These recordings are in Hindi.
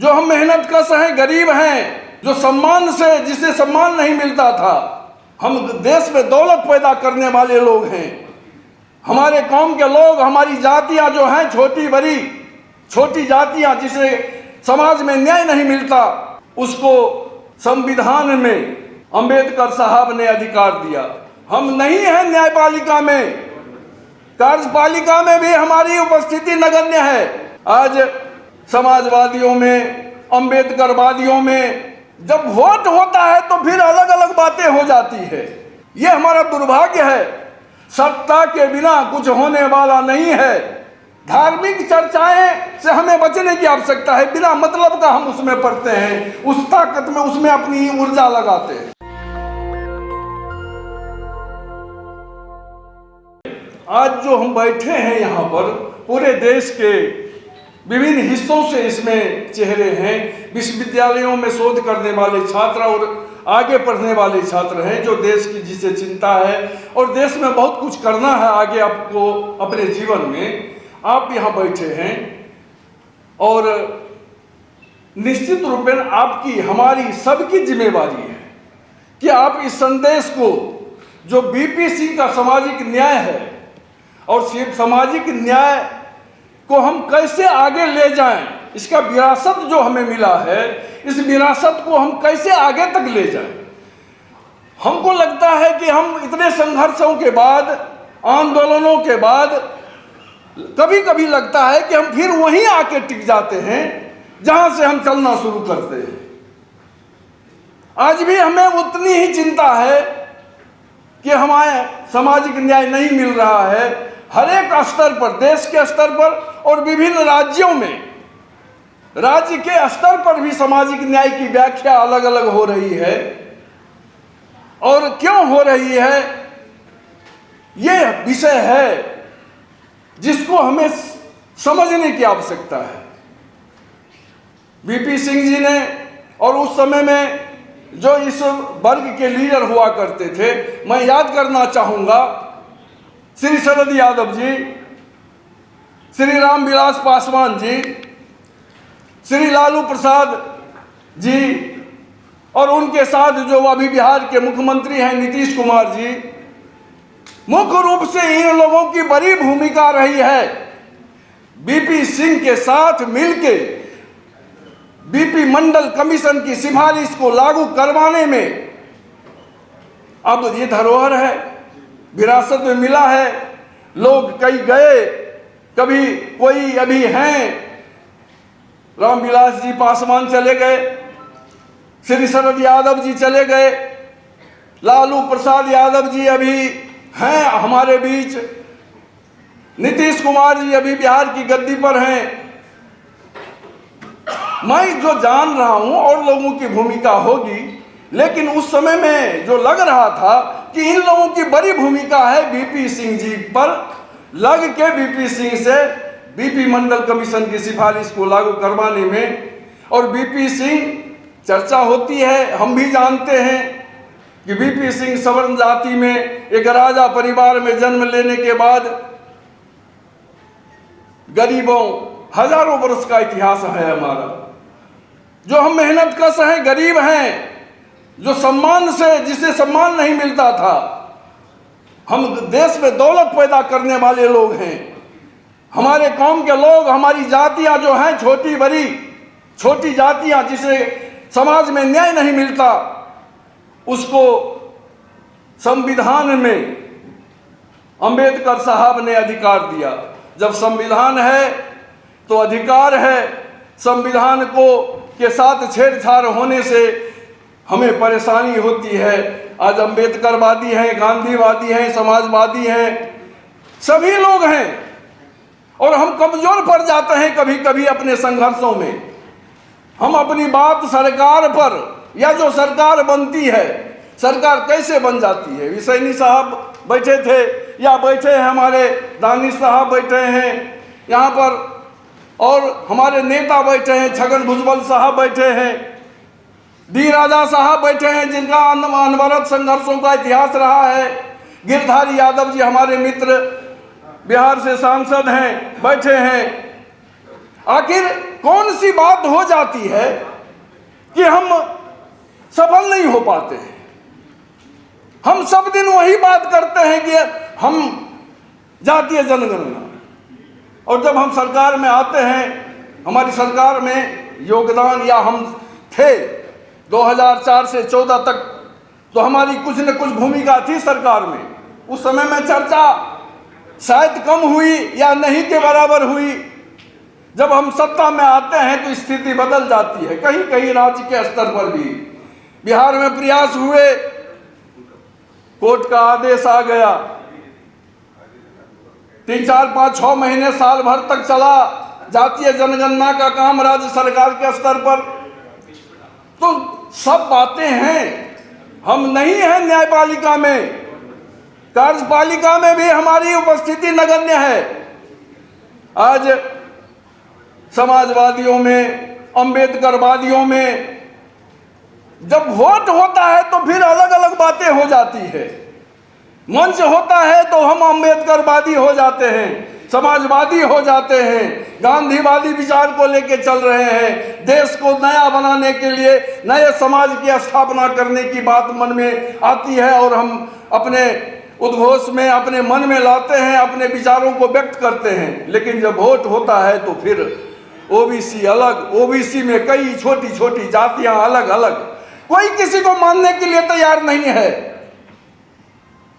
जो हम मेहनतकश हैं, गरीब हैं, जो सम्मान से, जिसे सम्मान नहीं मिलता था, हम देश में दौलत पैदा करने वाले लोग हैं। हमारे कौम के लोग, हमारी जातियां जो हैं छोटी बड़ी, छोटी जातियां जिसे समाज में न्याय नहीं मिलता, उसको संविधान में अंबेडकर साहब ने अधिकार दिया। हम नहीं हैं न्यायपालिका में, कार्यपालिका में भी हमारी उपस्थिति नगण्य है। आज समाजवादियों में, अंबेडकरवादियों में जब वोट होता है तो फिर अलग अलग बातें हो जाती है। ये हमारा दुर्भाग्य है। सत्ता के बिना कुछ होने वाला नहीं है। धार्मिक चर्चाएं से हमें बचने की आवश्यकता है। बिना मतलब का हम उसमें पढ़ते हैं, उस ताकत में, उसमें अपनी ऊर्जा लगाते हैं। आज जो हम बैठे हैं यहाँ पर, पूरे देश के विभिन्न हिस्सों से इसमें चेहरे हैं। विश्वविद्यालयों में शोध करने वाले छात्र और आगे पढ़ने वाले छात्र हैं, जो देश की जिसे चिंता है और देश में बहुत कुछ करना है आगे आपको अपने जीवन में। आप यहाँ बैठे हैं और निश्चित रूप में आपकी, हमारी सबकी जिम्मेवारी है कि आप इस संदेश को, जो बीपी सिंह का सामाजिक न्याय है और सामाजिक न्याय को हम कैसे आगे ले जाएं, इसका विरासत जो हमें मिला है, इस विरासत को हम कैसे आगे तक ले जाएं। हमको लगता है कि हम इतने संघर्षों के बाद, आंदोलनों के बाद, कभी कभी लगता है कि हम फिर वहीं आके टिक जाते हैं जहां से हम चलना शुरू करते हैं। आज भी हमें उतनी ही चिंता है कि हमारे सामाजिक न्याय नहीं मिल रहा है। हर एक स्तर पर, देश के स्तर पर और विभिन्न राज्यों में, राज्य के स्तर पर भी सामाजिक न्याय की व्याख्या अलग अलग हो रही है। और क्यों हो रही है, ये विषय है जिसको हमें समझने की आवश्यकता है। बीपी सिंह जी ने, और उस समय में जो इस वर्ग के लीडर हुआ करते थे, मैं याद करना चाहूंगा श्री शरद यादव जी, श्री रामविलास पासवान जी, श्री लालू प्रसाद जी, और उनके साथ जो अभी बिहार के मुख्यमंत्री हैं नीतीश कुमार जी। मुख्य रूप से इन लोगों की बड़ी भूमिका रही है बीपी सिंह के साथ मिलके बीपी मंडल कमीशन की सिफारिश को लागू करवाने में। अब ये धरोहर है, विरासत में मिला है। लोग कई गए, कभी कोई अभी हैं, रामविलास जी पासवान चले गए, श्री शरद यादव जी चले गए, लालू प्रसाद यादव जी अभी हैं हमारे बीच, नीतीश कुमार जी अभी बिहार की गद्दी पर हैं। मैं जो जान रहा हूं और लोगों की भूमिका होगी, लेकिन उस समय में जो लग रहा था कि इन लोगों की बड़ी भूमिका है बीपी सिंह जी पर लग के, बीपी सिंह से बीपी मंडल कमीशन की सिफारिश को लागू करवाने में। और बीपी सिंह, चर्चा होती है, हम भी जानते हैं कि बीपी सिंह सवर्ण जाति में एक राजा परिवार में जन्म लेने के बाद गरीबों, हजारों वर्ष का इतिहास है हमारा। जो हम मेहनतकश हैं, गरीब हैं, जो सम्मान से, जिसे सम्मान नहीं मिलता था, हम देश में दौलत पैदा करने वाले लोग हैं। हमारे कौम के लोग, हमारी जातियां जो हैं छोटी बड़ी, छोटी जातियां जिसे समाज में न्याय नहीं मिलता, उसको संविधान में अंबेडकर साहब ने अधिकार दिया। जब संविधान है तो अधिकार है। संविधान को के साथ छेड़छाड़ होने से हमें परेशानी होती है। आज अंबेडकरवादी हैं, गांधीवादी हैं, समाजवादी हैं, सभी लोग हैं, और हम कमजोर पड़ जाते हैं कभी कभी अपने संघर्षों में। हम अपनी बात सरकार पर, या जो सरकार बनती है, सरकार कैसे बन जाती है। विसैनी साहब बैठे थे, या बैठे हैं हमारे दानिश साहब बैठे हैं यहाँ पर, और हमारे नेता बैठे हैं, छगन भुजबल साहब बैठे हैं, डी राजा साहब बैठे हैं, जिनका अनवरत संघर्षों का इतिहास रहा है। गिरधारी यादव जी हमारे मित्र, बिहार से सांसद हैं, बैठे हैं। आखिर कौन सी बात हो जाती है कि हम सफल नहीं हो पाते हैं। हम सब दिन वही बात करते हैं कि हम जातीय जनगणना, और जब हम सरकार में आते हैं, हमारी सरकार में योगदान या हम थे 2004 से 14 तक, तो हमारी कुछ न कुछ भूमिका थी सरकार में। उस समय में चर्चा शायद कम हुई या नहीं के बराबर हुई। जब हम सत्ता में आते हैं तो स्थिति बदल जाती है। कहीं कहीं राज्य के स्तर पर भी बिहार में प्रयास हुए, कोर्ट का आदेश आ गया, 3, 4, 5, 6 महीने साल भर तक चला जातीय जनगणना का काम राज्य सरकार के स्तर पर। तो सब बातें हैं, हम नहीं हैं न्यायपालिका में, कार्यपालिका में भी हमारी उपस्थिति नगण्य है। आज समाजवादियों में, अंबेडकरवादियों में जब वोट होता है तो फिर अलग अलग बातें हो जाती है। मंच होता है तो हम अंबेडकरवादी हो जाते हैं, समाजवादी हो जाते हैं, गांधीवादी विचार को लेके चल रहे हैं, देश को नया बनाने के लिए नए समाज की स्थापना करने की बात मन में आती है और हम अपने उद्घोष में, अपने मन में लाते हैं, अपने विचारों को व्यक्त करते हैं। लेकिन जब वोट होता है तो फिर ओबीसी अलग, ओबीसी में कई छोटी छोटी जातियां अलग अलग, कोई किसी को मानने के लिए तैयार नहीं है।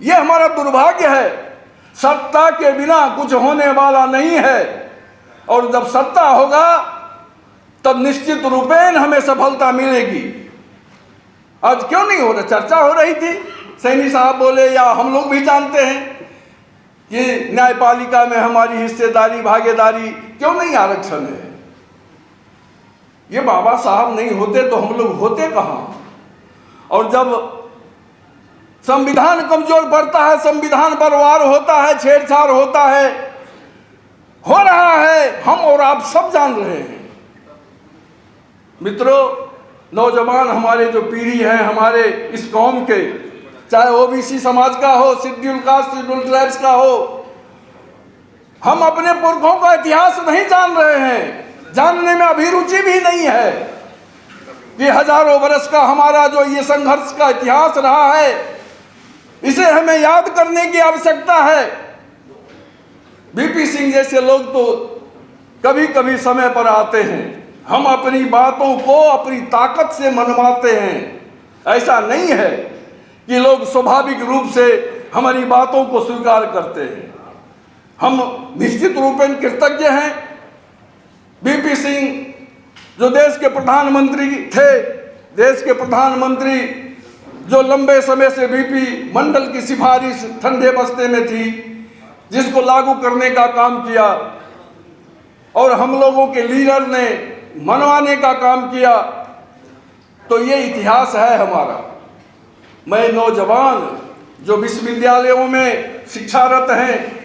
यह हमारा दुर्भाग्य है। सत्ता के बिना कुछ होने वाला नहीं है, और जब सत्ता होगा तब निश्चित रूपेण हमें सफलता मिलेगी। आज क्यों नहीं हो रहा? चर्चा हो रही थी, सैनी साहब बोले, या हम लोग भी जानते हैं कि न्यायपालिका में हमारी हिस्सेदारी, भागीदारी क्यों नहीं आरक्षण है। ये बाबा साहब नहीं होते तो हम लोग होते कहाँ? और जब संविधान कमजोर पड़ता है, संविधान पर वार होता है, छेड़छाड़ होता है, हो रहा है, हम और आप सब जान रहे हैं। मित्रों, नौजवान हमारे जो पीढ़ी है हमारे इस कौम के, चाहे ओबीसी समाज का हो, शेड्यूल कास्ट, शेड्यूल ट्राइब्स का हो, हम अपने पुरखों का इतिहास नहीं जान रहे हैं, जानने में अभिरुचि भी नहीं है कि हजारों वर्ष का हमारा जो ये संघर्ष का इतिहास रहा है, इसे हमें याद करने की आवश्यकता है। बीपी सिंह जैसे लोग तो कभी कभी समय पर आते हैं, हम अपनी बातों को अपनी ताकत से मनवाते हैं। ऐसा नहीं है कि लोग स्वाभाविक रूप से हमारी बातों को स्वीकार करते हैं। हम निश्चित रूप में कृतज्ञ हैं। बीपी सिंह जो देश के प्रधानमंत्री थे, देश के प्रधानमंत्री जो लंबे समय से बीपी मंडल की सिफारिश ठंडे बस्ते में थी, जिसको लागू करने का काम किया, और हम लोगों के लीडर ने मनवाने का काम किया, तो ये इतिहास है हमारा। मैं नौजवान जो विश्वविद्यालयों में शिक्षारत हैं,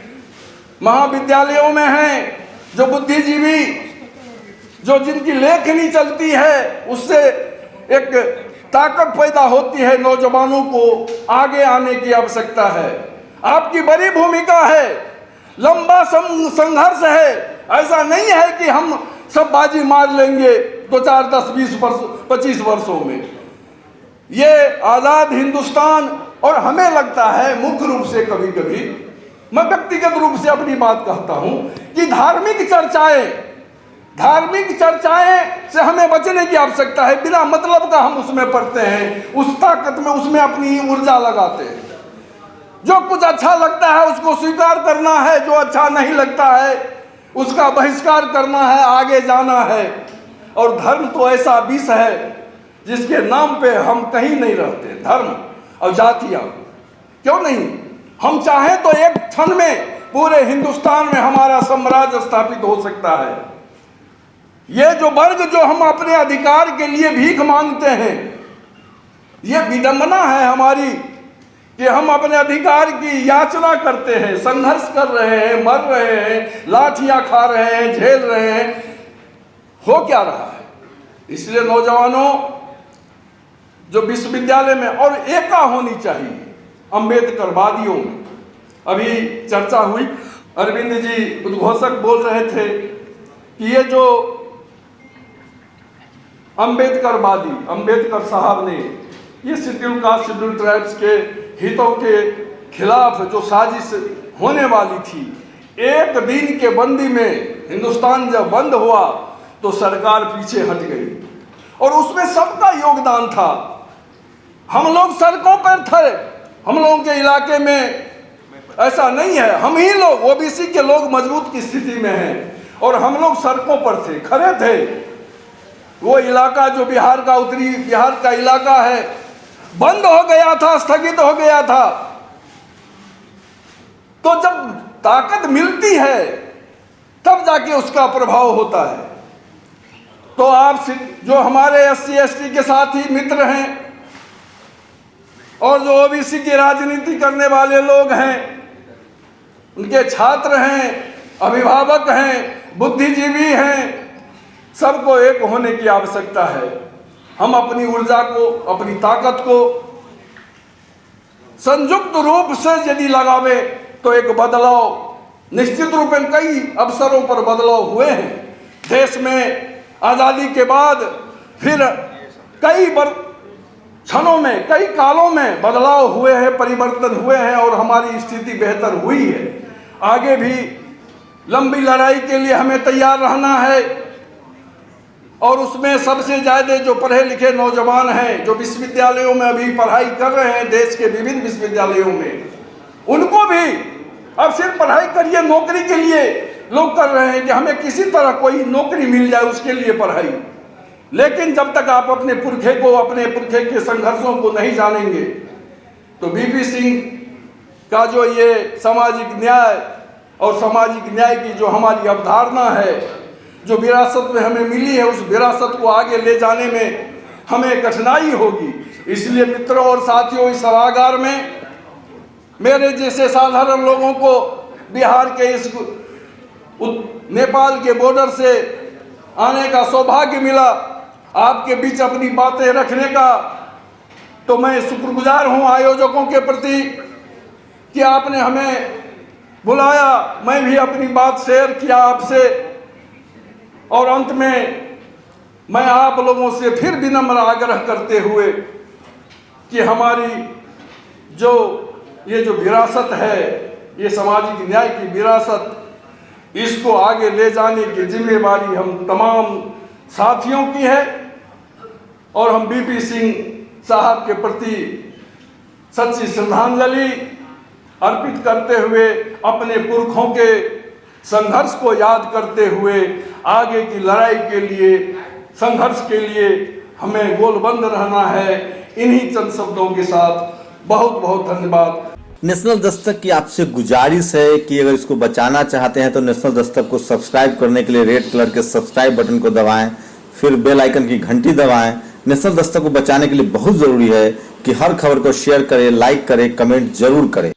महाविद्यालयों में हैं, जो बुद्धिजीवी, जो जिनकी लेखनी चलती है, उससे एक ताकत पैदा होती है। नौजवानों को आगे आने की आवश्यकता है। आपकी बड़ी भूमिका है, लंबा संघर्ष है। ऐसा नहीं है कि हम सब बाजी मार लेंगे 2, 4, 10, 20 वर्ष, 25 वर्षों में। ये आज़ाद हिंदुस्तान, और हमें लगता है मुख्य रूप से, कभी कभी मैं व्यक्तिगत रूप से अपनी बात कहता हूं कि धार्मिक चर्चाएं से हमें बचने की आवश्यकता है। बिना मतलब का हम उसमें पढ़ते हैं, उस ताकत में उसमें अपनी ऊर्जा लगाते हैं। जो कुछ अच्छा लगता है उसको स्वीकार करना है, जो अच्छा नहीं लगता है उसका बहिष्कार करना है, आगे जाना है। और धर्म तो ऐसा विष है जिसके नाम पे हम कहीं नहीं रहते। धर्म और जातियां क्यों नहीं, हम चाहें तो एक क्षण में पूरे हिंदुस्तान में हमारा साम्राज्य स्थापित हो सकता है। ये जो वर्ग जो हम अपने अधिकार के लिए भीख मांगते हैं, ये विडंबना है हमारी कि हम अपने अधिकार की याचना करते हैं, संघर्ष कर रहे हैं, मर रहे हैं, लाठियां खा रहे हैं, झेल रहे हैं। हो क्या रहा है? इसलिए नौजवानों, जो विश्वविद्यालय में और एका होनी चाहिए अंबेडकरवादियों में। अभी चर्चा हुई, अरविंद जी उद्घोषक बोल रहे थे कि ये जो अंबेडकर साहब ने ये शेड्यूल कास्ट शेड्यूल ट्राइब्स के हितों के खिलाफ जो साजिश होने वाली थी, एक दिन के बंदी में हिंदुस्तान जब बंद हुआ तो सरकार पीछे हट गई और उसमें सबका योगदान था। हम लोग सड़कों पर थे, हम लोगों के इलाके में ऐसा नहीं है, हम ही लोग ओबीसी के लोग मजबूत की स्थिति में हैं और हम लोग सड़कों पर थे, खड़े थे। वो इलाका जो बिहार का उत्तरी बिहार का इलाका है बंद हो गया था, स्थगित हो गया था। तो जब ताकत मिलती है तब जाके उसका प्रभाव होता है। तो आप जो हमारे SC ST के साथी मित्र हैं और जो ओबीसी की राजनीति करने वाले लोग हैं, उनके छात्र हैं, अभिभावक हैं, बुद्धिजीवी हैं, सबको एक होने की आवश्यकता है। हम अपनी ऊर्जा को, अपनी ताकत को संयुक्त रूप से यदि लगावे तो एक बदलाव निश्चित रूप में कई अवसरों पर बदलाव हुए हैं। देश में आज़ादी के बाद फिर कई क्षणों में, कई कालों में बदलाव हुए हैं, परिवर्तन हुए हैं और हमारी स्थिति बेहतर हुई है। आगे भी लंबी लड़ाई के लिए हमें तैयार रहना है और उसमें सबसे ज़्यादा जो पढ़े लिखे नौजवान हैं, जो विश्वविद्यालयों में अभी पढ़ाई कर रहे हैं, देश के विभिन्न विश्वविद्यालयों में, उनको भी अब सिर्फ पढ़ाई करिए नौकरी के लिए लोग कर रहे हैं कि हमें किसी तरह कोई नौकरी मिल जाए, उसके लिए पढ़ाई। लेकिन जब तक आप अपने पुरखे को, अपने पुरखे के संघर्षों को नहीं जानेंगे तो बीपी सिंह का जो ये सामाजिक न्याय और सामाजिक न्याय की जो हमारी अवधारणा है, जो विरासत में हमें मिली है, उस विरासत को आगे ले जाने में हमें कठिनाई होगी। इसलिए मित्रों और साथियों, इस सभागार में मेरे जैसे साधारण लोगों को बिहार के इस नेपाल के बॉर्डर से आने का सौभाग्य मिला, आपके बीच अपनी बातें रखने का, तो मैं शुक्रगुजार हूं आयोजकों के प्रति कि आपने हमें बुलाया। मैं भी अपनी बात शेयर किया आपसे और अंत में मैं आप लोगों से फिर विनम्र आग्रह करते हुए कि हमारी ये जो विरासत है, ये सामाजिक न्याय की विरासत, इसको आगे ले जाने की जिम्मेवारी हम तमाम साथियों की है और हम बीपी सिंह साहब के प्रति सच्ची श्रद्धांजलि अर्पित करते हुए, अपने पुरखों के संघर्ष को याद करते हुए आगे की लड़ाई के लिए, संघर्ष के लिए हमें गोलबंद रहना है। इन्हीं चंद शब्दों के साथ बहुत बहुत धन्यवाद। नेशनल दस्तक की आपसे गुजारिश है कि अगर इसको बचाना चाहते हैं तो नेशनल दस्तक को सब्सक्राइब करने के लिए रेड कलर के सब्सक्राइब बटन को दबाएं, फिर बेल आइकन की घंटी दबाएं। नेशनल दस्तक को बचाने के लिए बहुत ज़रूरी है कि हर खबर को शेयर करें, लाइक करें, कमेंट जरूर करें।